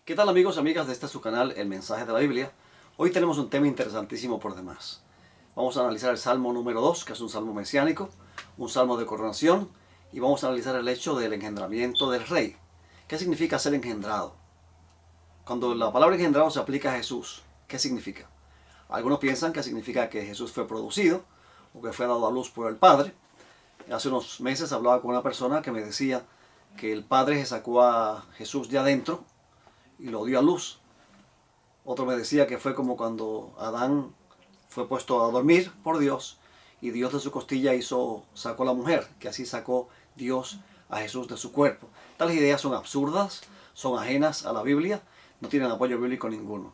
¿Qué tal amigos y amigas de este su canal, El Mensaje de la Biblia? Hoy tenemos un tema interesantísimo por demás. Vamos a analizar el Salmo número 2, que es un salmo mesiánico, un salmo de coronación, y vamos a analizar el hecho del engendramiento del rey. ¿Qué significa ser engendrado? Cuando la palabra engendrado se aplica a Jesús, ¿qué significa? Algunos piensan que significa que Jesús fue producido o que fue dado a luz por el Padre. Hace unos meses hablaba con una persona que me decía que el Padre se sacó a Jesús de adentro y lo dio a luz. Otro me decía que fue como cuando Adán fue puesto a dormir por Dios y Dios de su costilla sacó a la mujer, que así sacó Dios a Jesús de su cuerpo. Tales ideas son absurdas, son ajenas a la Biblia, no tienen apoyo bíblico ninguno.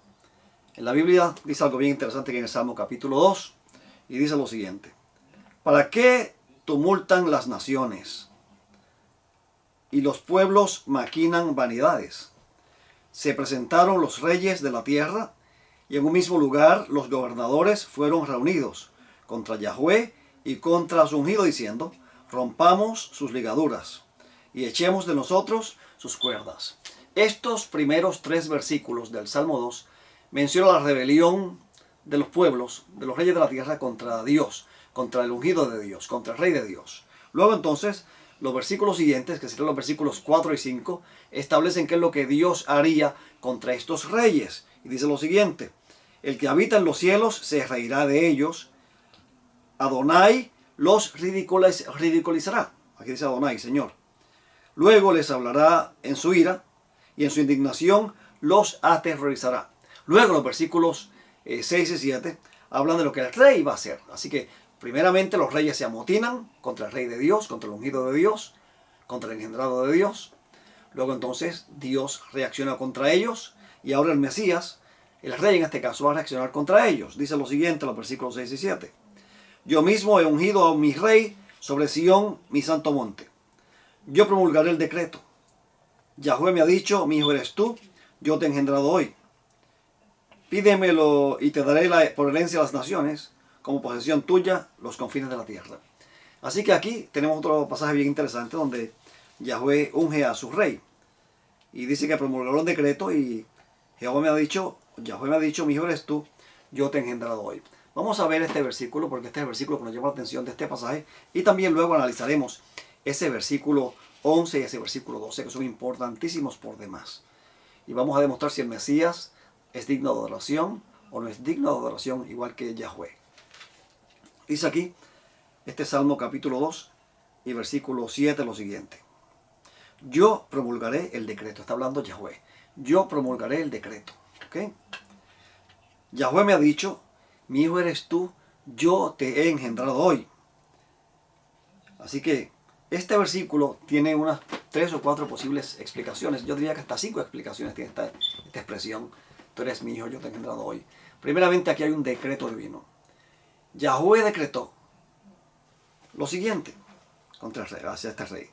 En la Biblia dice algo bien interesante que en el Salmo capítulo 2, y dice lo siguiente: ¿para qué tumultan las naciones y los pueblos maquinan vanidades? Se presentaron los reyes de la tierra, y en un mismo lugar los gobernadores fueron reunidos contra Yahweh y contra su ungido, diciendo: rompamos sus ligaduras y echemos de nosotros sus cuerdas. Estos primeros 3 versículos del Salmo 2 mencionan la rebelión de los pueblos, de los reyes de la tierra contra Dios, contra el ungido de Dios, contra el rey de Dios. Luego entonces los versículos siguientes, que serían los versículos 4 y 5, establecen qué es lo que Dios haría contra estos reyes. Y dice lo siguiente: el que habita en los cielos se reirá de ellos, Adonai los ridiculizará. Aquí dice Adonai, Señor. Luego les hablará en su ira y en su indignación los aterrorizará. Luego los versículos 6 y 7 hablan de lo que el rey va a hacer. Así que primeramente los reyes se amotinan contra el rey de Dios, contra el ungido de Dios, contra el engendrado de Dios. Luego entonces Dios reacciona contra ellos, y ahora el Mesías, el rey en este caso, va a reaccionar contra ellos. Dice lo siguiente en los versículos 6 y 7. Yo mismo he ungido a mi rey sobre Sión, mi santo monte. Yo promulgaré el decreto. Yahweh me ha dicho: mi hijo eres tú, yo te he engendrado hoy. Pídemelo y te daré por herencia a las naciones, como posesión tuya los confines de la tierra. Así que aquí tenemos otro pasaje bien interesante donde Yahweh unge a su rey. Y dice que promulgará un decreto y Yahweh me ha dicho: mi hijo eres tú, yo te he engendrado hoy. Vamos a ver este versículo, porque este es el versículo que nos llama la atención de este pasaje. Y también luego analizaremos ese versículo 11 y ese versículo 12, que son importantísimos por demás. Y vamos a demostrar si el Mesías es digno de adoración o no es digno de adoración, igual que Yahweh. Dice aquí, este Salmo capítulo 2 y versículo 7, lo siguiente: yo promulgaré el decreto. Está hablando Yahweh. Yo promulgaré el decreto. ¿Okay? Yahweh me ha dicho: mi hijo eres tú, yo te he engendrado hoy. Así que este versículo tiene unas 3 o 4 posibles explicaciones. Yo diría que hasta 5 explicaciones tiene esta expresión: tú eres mi hijo, yo te he engendrado hoy. Primeramente, aquí hay un decreto divino. Yahweh decretó lo siguiente hacia este rey: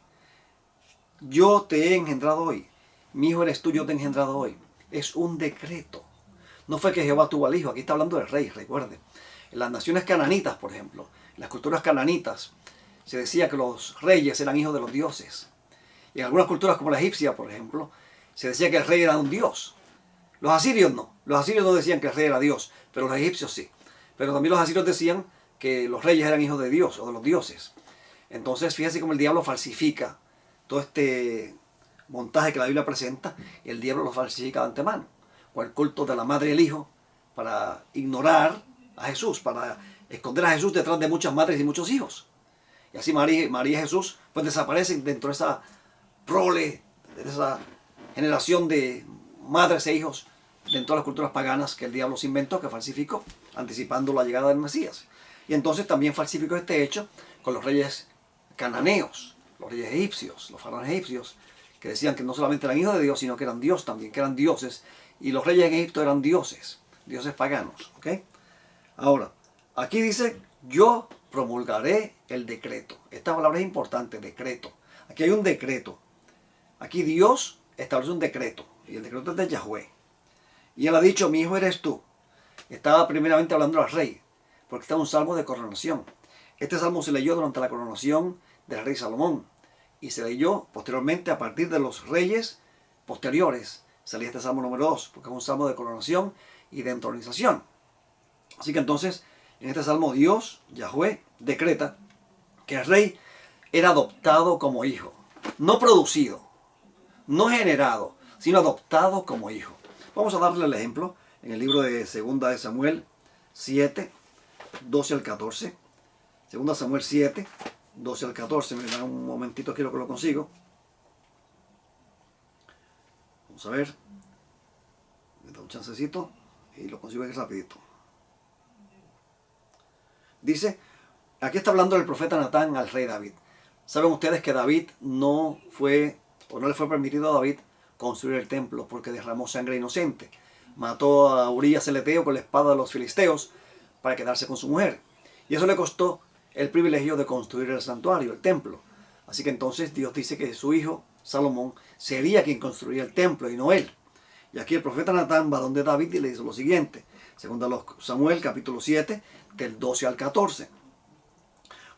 yo te he engendrado hoy. Mi hijo eres tú, yo te he engendrado hoy. Es un decreto. No fue que Jehová tuvo al hijo. Aquí está hablando del rey, recuerde. En las naciones cananitas, por ejemplo, en las culturas cananitas, se decía que los reyes eran hijos de los dioses. Y en algunas culturas como la egipcia, por ejemplo, se decía que el rey era un dios. Los asirios no. Los asirios no decían que el rey era Dios, pero los egipcios sí. Pero también los asirios decían que los reyes eran hijos de Dios o de los dioses. Entonces, fíjense cómo el diablo falsifica todo este montaje que la Biblia presenta. Y el diablo lo falsifica de antemano, con el culto de la madre y el hijo, para ignorar a Jesús, para esconder a Jesús detrás de muchas madres y muchos hijos. Y así María y Jesús pues desaparecen dentro de esa prole, de esa generación de madres e hijos dentro de las culturas paganas que el diablo se inventó, que falsificó, anticipando la llegada del Mesías. Y entonces también falsificó este hecho con los reyes cananeos, los reyes egipcios, los faraones egipcios, que decían que no solamente eran hijos de Dios, sino que eran Dios también, que eran dioses. Y los reyes en Egipto eran dioses, dioses paganos. ¿Okay? Ahora, aquí dice: yo promulgaré el decreto. Esta palabra es importante, decreto. Aquí hay un decreto. Aquí Dios establece un decreto, y el decreto es de Yahweh. Y él ha dicho: mi hijo eres tú. Estaba primeramente hablando al rey, porque está un salmo de coronación. Este salmo se leyó durante la coronación del rey Salomón, y se leyó posteriormente a partir de los reyes posteriores, salía este salmo número 2, porque es un salmo de coronación y de entronización. Así que entonces, en este salmo Dios, Yahweh, decreta que el rey era adoptado como hijo, no producido, no generado, sino adoptado como hijo. Vamos a darle el ejemplo en el libro de 2 de Samuel 7, 12 al 14. 2 Samuel 7, 12 al 14. Me dan un momentito, quiero que lo consigo. Vamos a ver. Me da un chancecito y lo consigo aquí rapidito. Dice, aquí está hablando el profeta Natán al rey David. Saben ustedes que David no le fue permitido a David construir el templo porque derramó sangre inocente. Mató a Urías el Eteo con la espada de los filisteos para quedarse con su mujer. Y eso le costó el privilegio de construir el santuario, el templo. Así que entonces Dios dice que su hijo, Salomón, sería quien construía el templo y no él. Y aquí el profeta Natán va donde David y le dice lo siguiente. Segundo Samuel capítulo 7, del 12 al 14.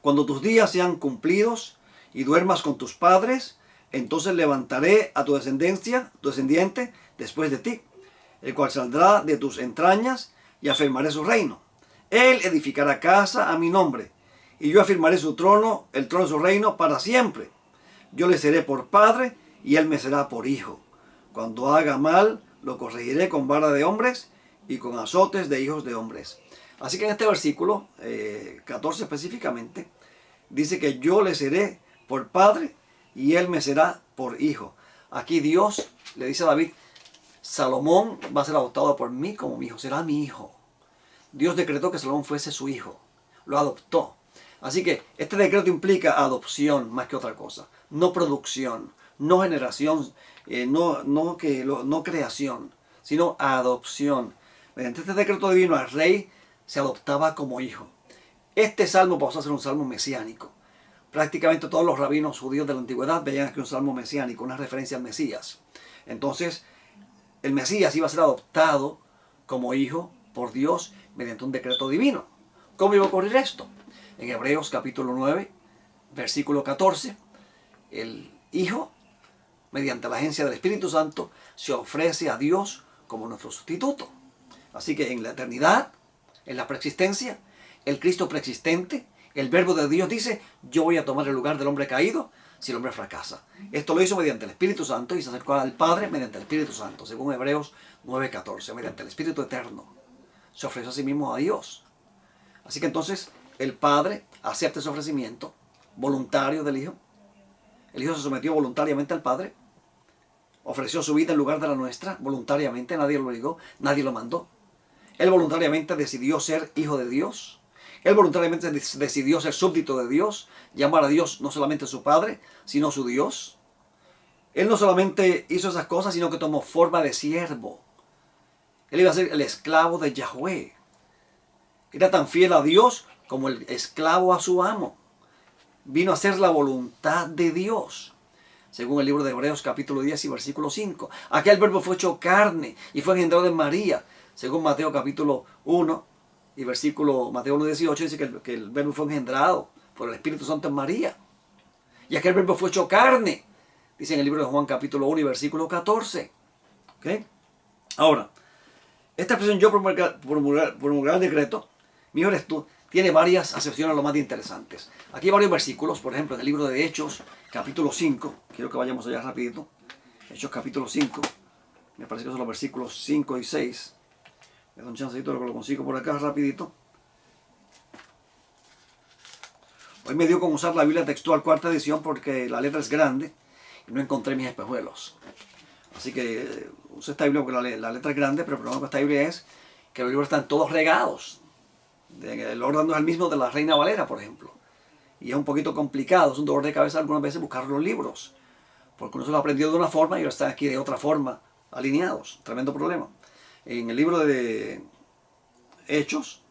Cuando tus días sean cumplidos y duermas con tus padres, entonces levantaré a tu descendiente después de ti, el cual saldrá de tus entrañas y afirmaré su reino. Él edificará casa a mi nombre, y yo afirmaré su trono, el trono de su reino, para siempre. Yo le seré por padre, y él me será por hijo. Cuando haga mal, lo corregiré con vara de hombres y con azotes de hijos de hombres. Así que en este versículo 14 específicamente, dice que yo le seré por padre, y él me será por hijo. Aquí Dios le dice a David, Salomón va a ser adoptado por mí como mi hijo, será mi hijo. Dios decretó que Salomón fuese su hijo, lo adoptó. Así que este decreto implica adopción más que otra cosa, no producción, no generación, no creación, sino adopción. Mediante este decreto divino al rey se adoptaba como hijo. Este salmo pasó a ser un salmo mesiánico. Prácticamente todos los rabinos judíos de la antigüedad veían aquí un salmo mesiánico, una referencia al Mesías. Entonces, el Mesías iba a ser adoptado como hijo por Dios mediante un decreto divino. ¿Cómo iba a ocurrir esto? En Hebreos capítulo 9, versículo 14, el hijo, mediante la agencia del Espíritu Santo, se ofrece a Dios como nuestro sustituto. Así que en la eternidad, en la preexistencia, el Cristo preexistente, el verbo de Dios dice, yo voy a tomar el lugar del hombre caído si el hombre fracasa. Esto lo hizo mediante el Espíritu Santo y se acercó al Padre mediante el Espíritu Santo, según Hebreos 9:14, mediante el Espíritu Eterno. Se ofreció a sí mismo a Dios. Así que entonces el Padre acepta ese ofrecimiento voluntario del Hijo. El Hijo se sometió voluntariamente al Padre, ofreció su vida en lugar de la nuestra, voluntariamente, nadie lo obligó, nadie lo mandó. Él voluntariamente decidió ser hijo de Dios. Él voluntariamente decidió ser súbdito de Dios, llamar a Dios no solamente su Padre, sino su Dios. Él no solamente hizo esas cosas, sino que tomó forma de siervo. Él iba a ser el esclavo de Yahweh. Era tan fiel a Dios como el esclavo a su amo. Vino a hacer la voluntad de Dios. Según el libro de Hebreos capítulo 10 y versículo 5. Aquel verbo fue hecho carne y fue engendrado en María. Según Mateo capítulo 1 y Mateo 1:18 dice que el verbo fue engendrado por el Espíritu Santo en María. Y aquel verbo fue hecho carne. Dice en el libro de Juan capítulo 1 y versículo 14. ¿Okay? Ahora, esta expresión yo promulgar el decreto, mi hijo eres tú, tiene varias acepciones lo más interesantes. Aquí hay varios versículos, por ejemplo, en el libro de Hechos, capítulo 5. Quiero que vayamos allá rapidito. Hechos, capítulo 5. Me parece que son los versículos 5 y 6. Me da un chancecito de que lo consigo por acá rapidito. Hoy me dio con usar la Biblia textual cuarta edición porque la letra es grande y no encontré mis espejuelos. Así que usé esta Biblia porque la letra es grande, pero el problema con esta Biblia es que los libros están todos regados. El orden no es el mismo de la Reina Valera, por ejemplo. Y es un poquito complicado, es un dolor de cabeza algunas veces buscar los libros. Porque uno se lo aprendió de una forma y ahora están aquí de otra forma, alineados. Tremendo problema. En el libro de Hechos,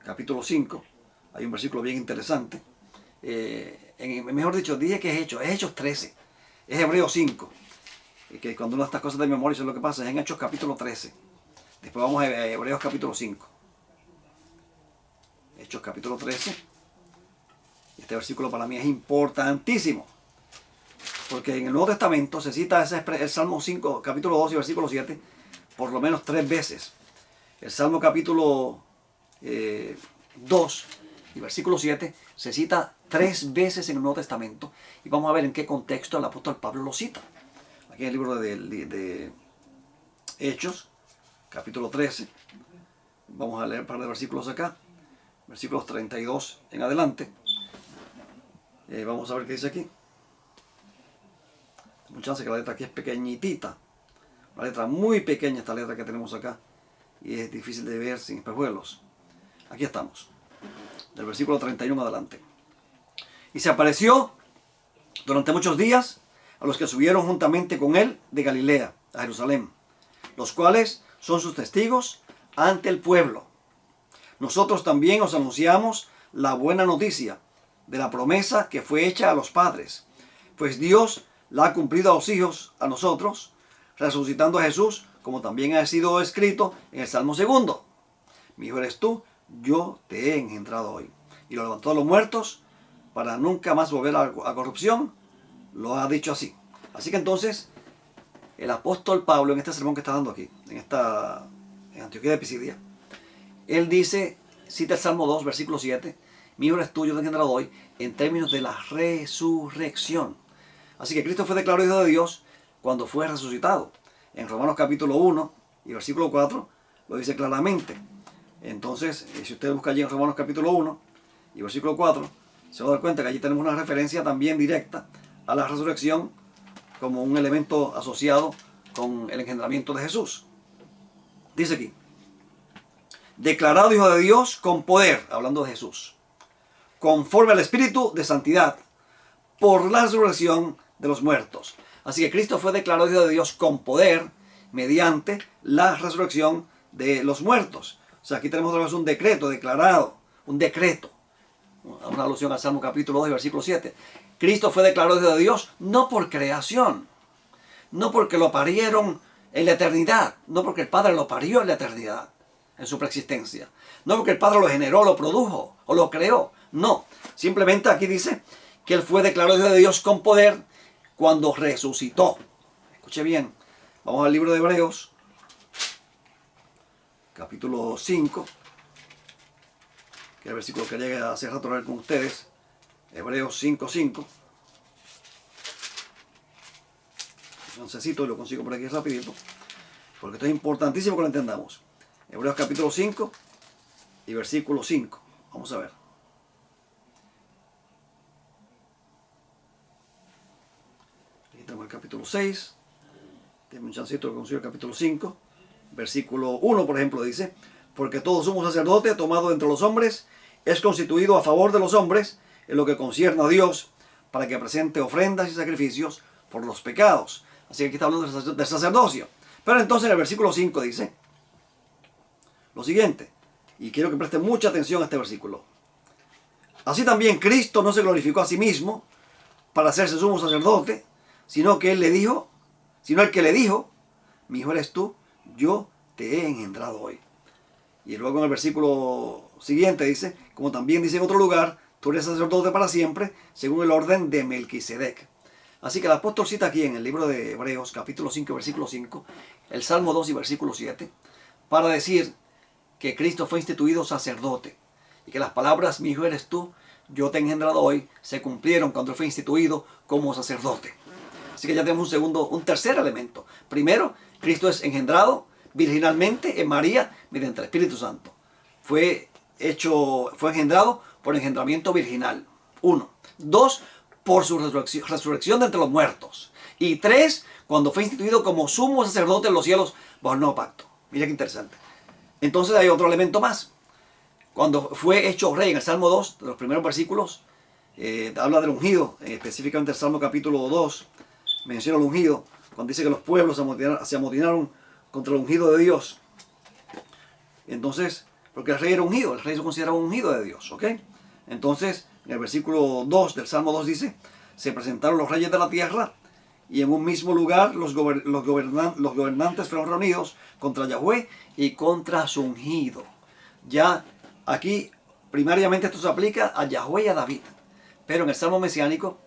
capítulo 5, hay un versículo bien interesante. Mejor dicho, dije que es Hechos 13. Es Hebreos 5. Y que cuando uno de estas cosas de memoria, eso es lo que pasa, es en Hechos capítulo 13. Después vamos a Hebreos capítulo 5. Hechos capítulo 13. Este versículo para mí es importantísimo. Porque en el Nuevo Testamento se cita el Salmo 5, capítulo 2 y versículo 7, por lo menos 3 veces. El Salmo capítulo 2 y versículo 7 se cita 3 veces en el Nuevo Testamento. Y vamos a ver en qué contexto el apóstol Pablo lo cita. Aquí en el libro de Hechos, capítulo 13. Vamos a leer un par de versículos acá. Versículos 32 en adelante. Vamos a ver qué dice aquí. Mucha chance que la letra aquí es pequeñitita. Una letra muy pequeña esta letra que tenemos acá. Y es difícil de ver sin espejuelos. Aquí estamos. Del versículo 31 en adelante. Y se apareció durante muchos días a los que subieron juntamente con él de Galilea a Jerusalén, los cuales son sus testigos ante el pueblo. Nosotros también os anunciamos la buena noticia de la promesa que fue hecha a los padres, pues Dios la ha cumplido a los hijos, a nosotros, resucitando a Jesús, como también ha sido escrito en el Salmo 2. Mi hijo eres tú, yo te he engendrado hoy. Y lo levantó de los muertos para nunca más volver a corrupción. Lo ha dicho así. Así que entonces, el apóstol Pablo, en este sermón que está dando aquí, en Antioquía de Pisidia, él dice, cita el Salmo 2, versículo 7, mi hijo eres tú, yo te he engendrado hoy, en términos de la resurrección. Así que Cristo fue declarado hijo de Dios cuando fue resucitado. En Romanos capítulo 1 y versículo 4 lo dice claramente. Entonces, si usted busca allí en Romanos capítulo 1 y versículo 4, se va a dar cuenta que allí tenemos una referencia también directa a la resurrección como un elemento asociado con el engendramiento de Jesús. Dice aquí, declarado hijo de Dios con poder, hablando de Jesús, conforme al Espíritu de santidad, por la resurrección de los muertos. Así que Cristo fue declarado hijo de Dios con poder mediante la resurrección de los muertos. O sea, aquí tenemos otra vez un decreto declarado, un decreto. Una alusión al Salmo capítulo 2, versículo 7. Cristo fue declarado hijo de Dios no por creación, no porque lo parieron en la eternidad, no porque el Padre lo parió en la eternidad, en su preexistencia, no porque el Padre lo generó, lo produjo o lo creó, no. Simplemente aquí dice que Él fue declarado hijo de Dios con poder cuando resucitó. Escuche bien, vamos al libro de Hebreos, capítulo 5, que es el versículo que llega hace rato a leer con ustedes. Hebreos 5:5. Necesito y lo consigo por aquí rapidito, porque esto es importantísimo que lo entendamos. Hebreos capítulo 5 y versículo 5. Vamos a ver. Aquí tenemos el capítulo 6. Tengo un chancito que consigo el capítulo 5. Versículo 1, por ejemplo, dice, porque todo sumo sacerdote tomado entre los hombres es constituido a favor de los hombres en lo que concierne a Dios, para que presente ofrendas y sacrificios por los pecados. Así que aquí está hablando del sacerdocio. Pero entonces en el versículo 5 dice lo siguiente, y quiero que presten mucha atención a este versículo. Así también Cristo no se glorificó a sí mismo para hacerse sumo sacerdote, sino el que le dijo, mi hijo eres tú, yo te he engendrado hoy. Y luego en el versículo siguiente dice, como también dice en otro lugar, tú eres sacerdote para siempre, según el orden de Melquisedec. Así que el apóstol cita aquí en el libro de Hebreos, capítulo 5, versículo 5, el Salmo 2 y versículo 7, para decir que Cristo fue instituido sacerdote, y que las palabras, mi hijo eres tú, yo te he engendrado hoy, se cumplieron cuando fue instituido como sacerdote. Así que ya tenemos un tercer elemento. Primero, Cristo es engendrado virginalmente en María mediante el Espíritu Santo. Fue engendrado por engendramiento virginal. 1. 2. Por su resurrección de entre los muertos. Y 3. Cuando fue instituido como sumo sacerdote en los cielos bajo el nuevo pacto. Mira qué interesante. Entonces hay otro elemento más. Cuando fue hecho rey en el Salmo 2, de los primeros versículos, habla del ungido, específicamente el Salmo capítulo 2, menciona el ungido, cuando dice que los pueblos se amotinaron contra el ungido de Dios. Entonces, porque el rey era ungido, el rey se consideraba un ungido de Dios, ¿ok? Entonces, en el versículo 2 del Salmo 2 dice, se presentaron los reyes de la tierra y en un mismo lugar los gobernantes fueron reunidos contra Yahweh y contra su ungido. Ya aquí, primariamente esto se aplica a Yahweh y a David, pero en el Salmo mesiánico,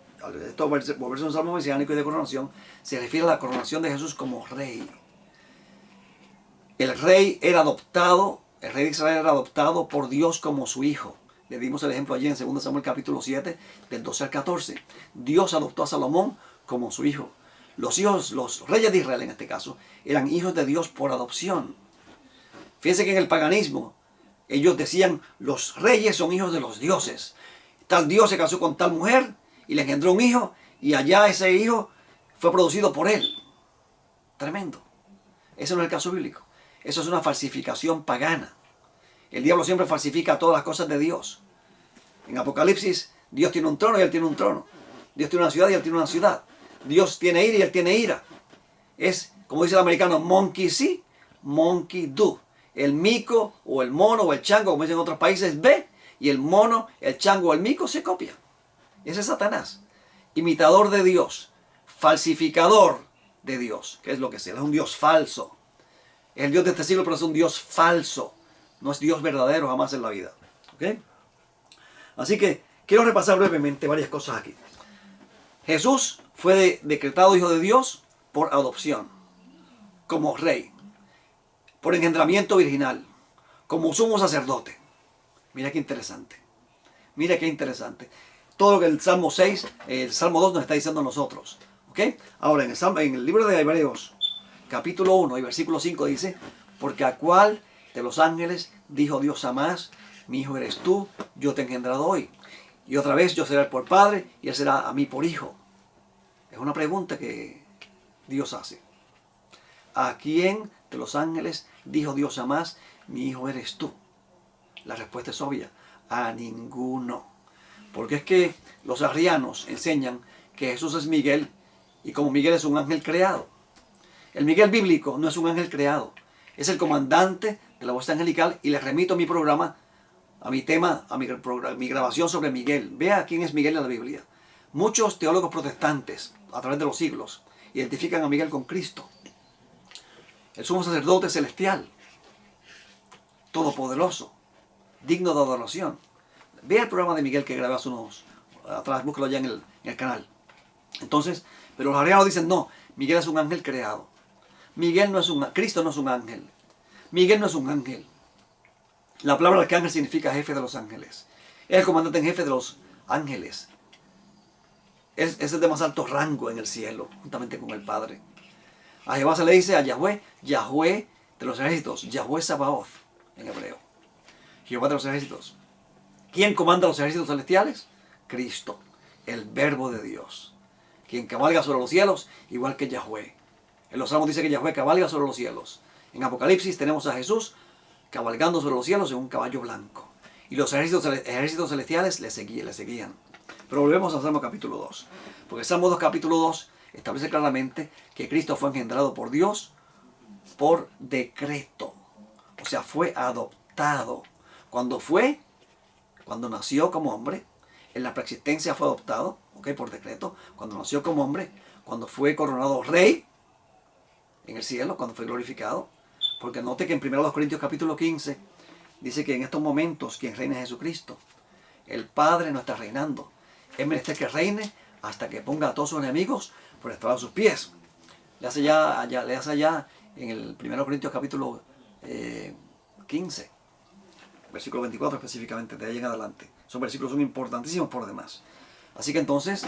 esto volverse un salmo mesiánico y de coronación, se refiere a la coronación de Jesús como rey. El rey era adoptado, el rey de Israel era adoptado por Dios como su hijo. Le dimos el ejemplo allí en 2 Samuel capítulo 7, del 12 al 14. Dios adoptó a Salomón como su hijo. Los hijos, los reyes de Israel en este caso, eran hijos de Dios por adopción. Fíjense que en el paganismo, ellos decían, los reyes son hijos de los dioses. Tal dios se casó con tal mujer y le engendró un hijo, y allá ese hijo fue producido por él. Tremendo. Ese no es el caso bíblico. Eso es una falsificación pagana. El diablo siempre falsifica todas las cosas de Dios. En Apocalipsis, Dios tiene un trono y él tiene un trono. Dios tiene una ciudad y él tiene una ciudad. Dios tiene ira y él tiene ira. Es, como dice el americano, monkey see, monkey do. El mico o el mono o el chango, como dicen en otros países, ve, y el mono, el chango o el mico se copia. Ese es Satanás, imitador de Dios, falsificador de Dios, que es lo que es. Él es un Dios falso. Es el Dios de este siglo, pero es un Dios falso. No es Dios verdadero jamás en la vida. ¿Ok? Así que quiero repasar brevemente varias cosas aquí. Jesús fue decretado hijo de Dios por adopción, como rey, por engendramiento virginal, como sumo sacerdote. Mira qué interesante. Mira qué interesante. Todo lo que el Salmo 6, el Salmo 2 nos está diciendo a nosotros. ¿Ok? Ahora, en el libro de Hebreos, capítulo 1 y versículo 5 dice, porque a cuál de los ángeles dijo Dios jamás, mi hijo eres tú, yo te he engendrado hoy. Y otra vez yo seré por padre y él será a mí por hijo. Es una pregunta que Dios hace. ¿A quién de los ángeles dijo Dios jamás, mi hijo eres tú? La respuesta es obvia, a ninguno. Porque es que los arrianos enseñan que Jesús es Miguel y como Miguel es un ángel creado. El Miguel bíblico no es un ángel creado, es el comandante de la voz angelical y les remito a mi programa, a mi tema, a mi grabación sobre Miguel. Vea quién es Miguel en la Biblia. Muchos teólogos protestantes a través de los siglos identifican a Miguel con Cristo, el sumo sacerdote celestial, todopoderoso, digno de adoración. Vea el programa de Miguel que grabé hace unos atrás, búsquelo allá en el canal. Entonces, pero los arrianos dicen no, Miguel es un ángel creado. Miguel no es Cristo no es un ángel. Miguel no es un ángel. La palabra arcángel significa jefe de los ángeles. Es el comandante en jefe de los ángeles. Es el de más alto rango en el cielo, juntamente con el Padre. A Jehová se le dice a Yahweh, Yahweh de los ejércitos, Yahweh Sabaoth en hebreo. Jehová de los ejércitos. ¿Quién comanda los ejércitos celestiales? Cristo, el verbo de Dios. Quien cabalga sobre los cielos, igual que Yahweh. En los Salmos dice que Yahweh cabalga sobre los cielos. En Apocalipsis tenemos a Jesús cabalgando sobre los cielos en un caballo blanco. Y los ejércitos celestiales le seguían. Pero volvemos al Salmo capítulo 2. Porque el Salmo 2 capítulo 2 establece claramente que Cristo fue engendrado por Dios por decreto. O sea, fue adoptado. Cuando nació como hombre, en la preexistencia fue adoptado, por decreto. Cuando nació como hombre, cuando fue coronado rey en el cielo, cuando fue glorificado. Porque note que en 1 Corintios capítulo 15 dice que en estos momentos quien reina es Jesucristo. El Padre no está reinando. Es menester que reine hasta que ponga a todos sus enemigos por estrado de sus pies. Le hace allá en el 1 Corintios capítulo 15, versículo 24 específicamente, de ahí en adelante. Son versículos son importantísimos por demás. Así que entonces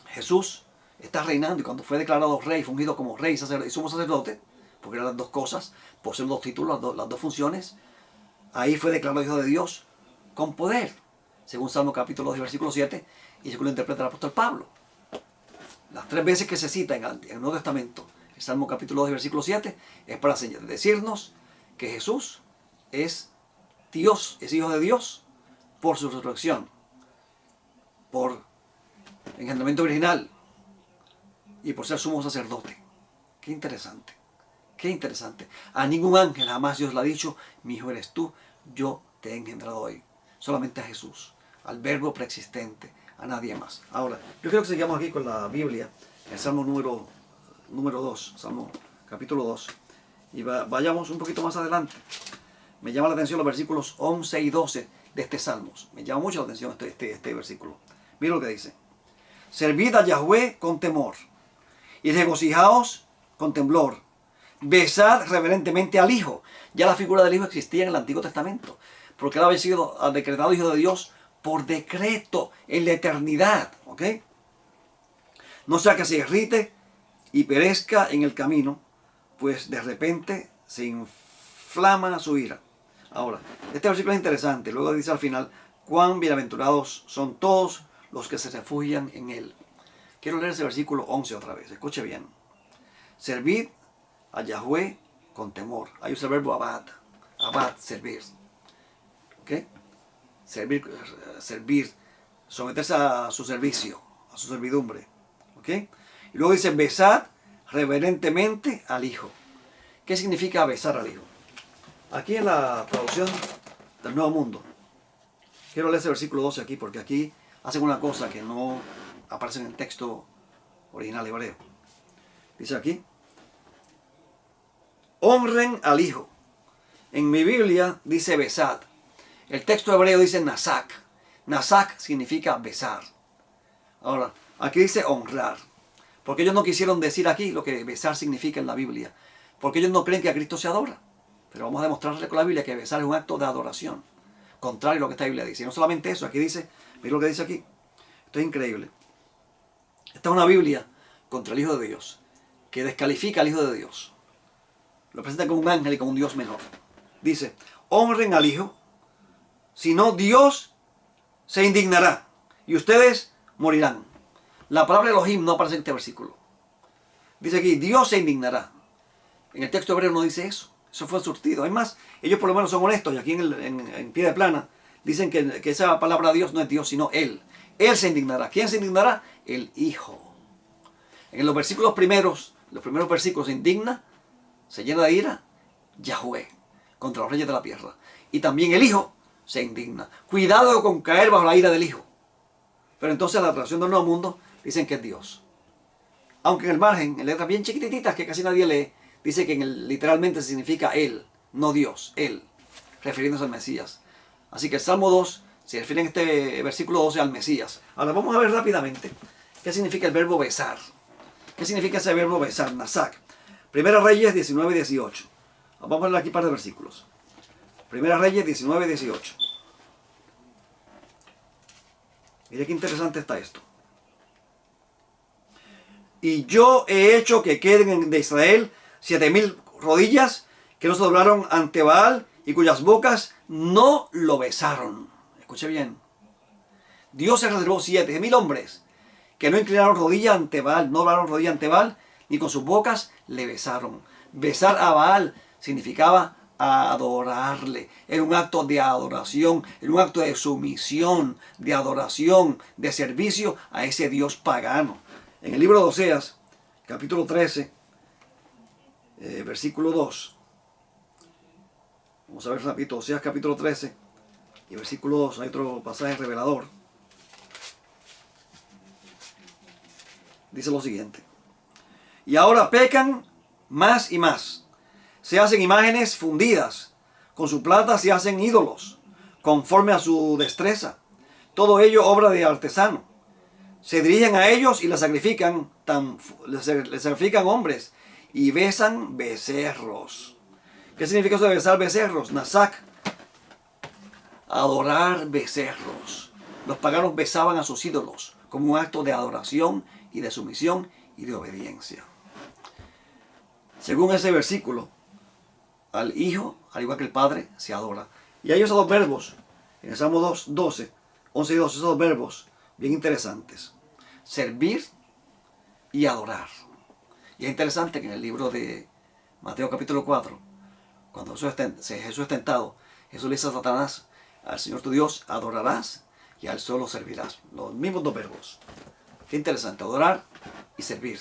Jesús está reinando y cuando fue declarado rey, fungido como rey y sumo sacerdote, porque eran las dos cosas, posee los dos títulos, las dos funciones, ahí fue declarado hijo de Dios con poder, según Salmo capítulo 2 versículo 7, y según lo interpreta el apóstol Pablo. Las 3 veces que se cita en el Nuevo Testamento, el Salmo capítulo 2 versículo 7, es para decirnos que Jesús es Dios, es hijo de Dios por su resurrección, por engendramiento original y por ser sumo sacerdote. Qué interesante, qué interesante. A ningún ángel jamás Dios le ha dicho, mi hijo eres tú, yo te he engendrado hoy. Solamente a Jesús, al verbo preexistente, a nadie más. Ahora, yo creo que sigamos aquí con la Biblia, el Salmo número 2, Salmo capítulo 2, y vayamos un poquito más adelante. Me llama la atención los versículos 11 y 12 de este Salmo. Me llama mucho la atención este versículo. Mira lo que dice. Servid a Yahweh con temor y regocijaos con temblor. Besad reverentemente al Hijo. Ya la figura del Hijo existía en el Antiguo Testamento, porque él había sido decretado Hijo de Dios por decreto en la eternidad. ¿Ok? No sea que se irrite y perezca en el camino, pues de repente se inflama su ira. Ahora, este versículo es interesante. Luego dice al final, cuán bienaventurados son todos los que se refugian en él. Quiero leer ese versículo 11 otra vez. Escuche bien. Servid a Yahweh con temor. Ahí usa el verbo abad. Abad, servir. ¿Ok? Servir. Someterse a su servicio, a su servidumbre. ¿Ok? Y luego dice, besad reverentemente al Hijo. ¿Qué significa besar al Hijo? Aquí en la traducción del Nuevo Mundo, quiero leer ese versículo 12 aquí, porque aquí hacen una cosa que no aparece en el texto original hebreo. Dice aquí, honren al Hijo. En mi Biblia dice besad. El texto hebreo dice nasak. Nasak significa besar. Ahora, aquí dice honrar. Porque ellos no quisieron decir aquí lo que besar significa en la Biblia. Porque ellos no creen que a Cristo se adora. Pero vamos a demostrarle con la Biblia que besar es un acto de adoración. Contrario a lo que esta Biblia dice. Y no solamente eso, aquí dice, mira lo que dice aquí. Esto es increíble. Esta es una Biblia contra el Hijo de Dios, que descalifica al Hijo de Dios. Lo presenta como un ángel y como un Dios menor. Dice, honren al Hijo, si no Dios se indignará y ustedes morirán. La palabra Elohim no aparece en este versículo. Dice aquí, Dios se indignará. En el texto hebreo no dice eso. Eso fue surtido. Además, ellos por lo menos son honestos. Y aquí en pie de plana dicen que esa palabra Dios no es Dios, sino Él. Él se indignará. ¿Quién se indignará? El Hijo. En los primeros versículos se indigna, se llena de ira, Yahweh, contra los reyes de la tierra. Y también el Hijo se indigna. Cuidado con caer bajo la ira del Hijo. Pero entonces la traducción del Nuevo Mundo dicen que es Dios. Aunque en el margen, en letras bien chiquititas que casi nadie lee, dice que literalmente significa Él, no Dios, Él, refiriéndose al Mesías. Así que el Salmo 2 se refiere en este versículo 12 al Mesías. Ahora vamos a ver rápidamente qué significa el verbo besar. ¿Qué significa ese verbo besar? Nasak. Primera Reyes 19 y 18. Vamos a leer aquí un par de versículos. Primera Reyes 19 y 18. Mire qué interesante está esto. Y yo he hecho que queden de Israel 7,000 rodillas que no se doblaron ante Baal y cuyas bocas no lo besaron. Escuche bien. Dios se reservó 7,000 hombres que no inclinaron rodilla ante Baal, no doblaron rodilla ante Baal, ni con sus bocas le besaron. Besar a Baal significaba adorarle. Era un acto de adoración, era un acto de sumisión, de adoración, de servicio a ese Dios pagano. En el libro de Oseas, capítulo 13, versículo 2. Vamos a ver rapidito, Oseas capítulo 13 y versículo 2. Hay otro pasaje revelador. Dice lo siguiente. Y ahora pecan más y más. Se hacen imágenes fundidas. Con su plata se hacen ídolos, conforme a su destreza. Todo ello obra de artesano. Se dirigen a ellos y les sacrifican hombres y besan becerros. ¿Qué significa eso de besar becerros? Nasak. Adorar becerros. Los paganos besaban a sus ídolos como un acto de adoración y de sumisión y de obediencia. Según ese versículo, al Hijo, al igual que el Padre, se adora. Y hay esos dos verbos, en el Salmo 12, 11 y 12, esos dos verbos bien interesantes. Servir y adorar. Y es interesante que en el libro de Mateo capítulo 4, cuando Jesús es tentado, Jesús le dice a Satanás, al Señor tu Dios adorarás y a Él solo servirás. Los mismos dos verbos. Qué interesante, adorar y servir.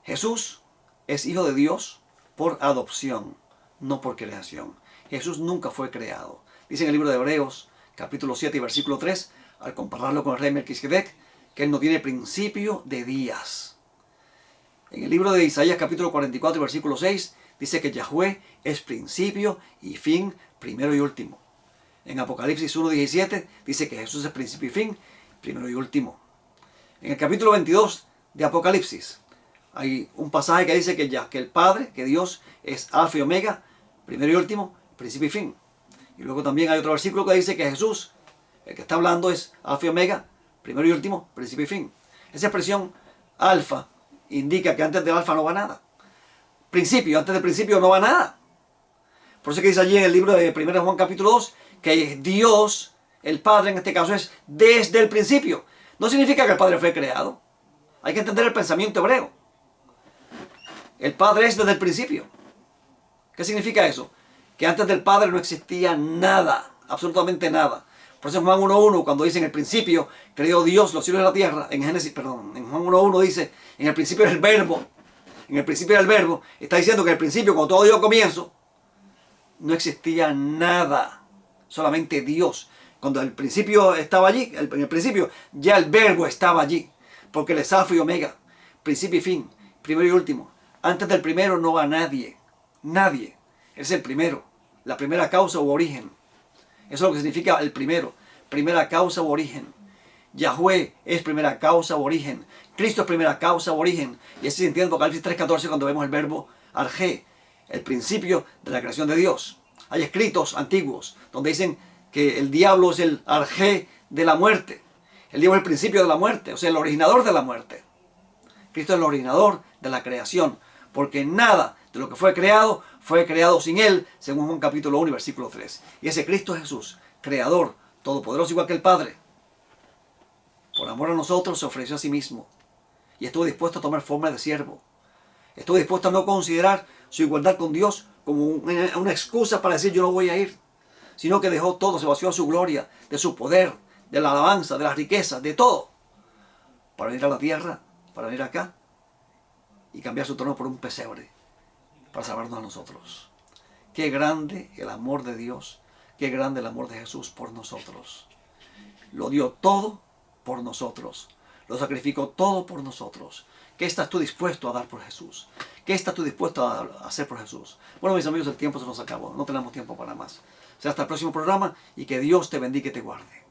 Jesús es hijo de Dios por adopción, no por creación. Jesús nunca fue creado. Dice en el libro de Hebreos, capítulo 7 y versículo 3, al compararlo con el rey Melquisedec, que él no tiene principio de días. En el libro de Isaías, capítulo 44 y versículo 6, dice que Yahweh es principio y fin, primero y último. En Apocalipsis 1:17 dice que Jesús es principio y fin, primero y último. En el capítulo 22 de Apocalipsis hay un pasaje que dice que el Padre, que Dios es Alfa y Omega, primero y último, principio y fin. Y luego también hay otro versículo que dice que Jesús, el que está hablando, es Alfa y Omega, primero y último, principio y fin. Esa expresión alfa indica que antes del alfa no va nada. Principio, antes del principio no va nada. Por eso que dice allí en el libro de 1 Juan capítulo 2 que Dios, el Padre en este caso, es desde el principio. No significa que el Padre fue creado. Hay que entender el pensamiento hebreo. El Padre es desde el principio. ¿Qué significa eso? Que antes del Padre no existía nada, absolutamente nada. Por eso en Juan 1.1, cuando dice en el principio creó Dios los cielos y la tierra, en Juan 1.1 dice, en el principio era el verbo, en el principio era el verbo, está diciendo que en el principio, cuando todo dio comienzo, no existía nada, solamente Dios. Cuando el principio estaba allí, en el principio ya el verbo estaba allí, porque Él es Alfa y Omega, principio y fin, primero y último. Antes del primero no va nadie, nadie. Él es el primero, la primera causa u origen. Eso es lo que significa el primero, primera causa u origen. Yahweh es primera causa u origen. Cristo es primera causa u origen. Y así se entiende en Apocalipsis 3.14 cuando vemos el verbo arjé, el principio de la creación de Dios. Hay escritos antiguos donde dicen que el diablo es el arjé de la muerte. El diablo es el principio de la muerte, o sea, el originador de la muerte. Cristo es el originador de la creación, porque nada de lo que fue creado sin Él, según Juan capítulo 1 y versículo 3. Y ese Cristo Jesús, creador, todopoderoso igual que el Padre, por amor a nosotros se ofreció a sí mismo y estuvo dispuesto a tomar forma de siervo. Estuvo dispuesto a no considerar su igualdad con Dios como una excusa para decir yo no voy a ir, sino que dejó todo, se vació a su gloria, de su poder, de la alabanza, de las riquezas, de todo, para venir a la tierra, para venir acá y cambiar su trono por un pesebre, para salvarnos a nosotros. Qué grande el amor de Dios, qué grande el amor de Jesús por nosotros. Lo dio todo por nosotros, lo sacrificó todo por nosotros. ¿Qué estás tú dispuesto a dar por Jesús? ¿Qué estás tú dispuesto a hacer por Jesús? Bueno, mis amigos, el tiempo se nos acabó, no tenemos tiempo para más. Será hasta el próximo programa y que Dios te bendiga y te guarde.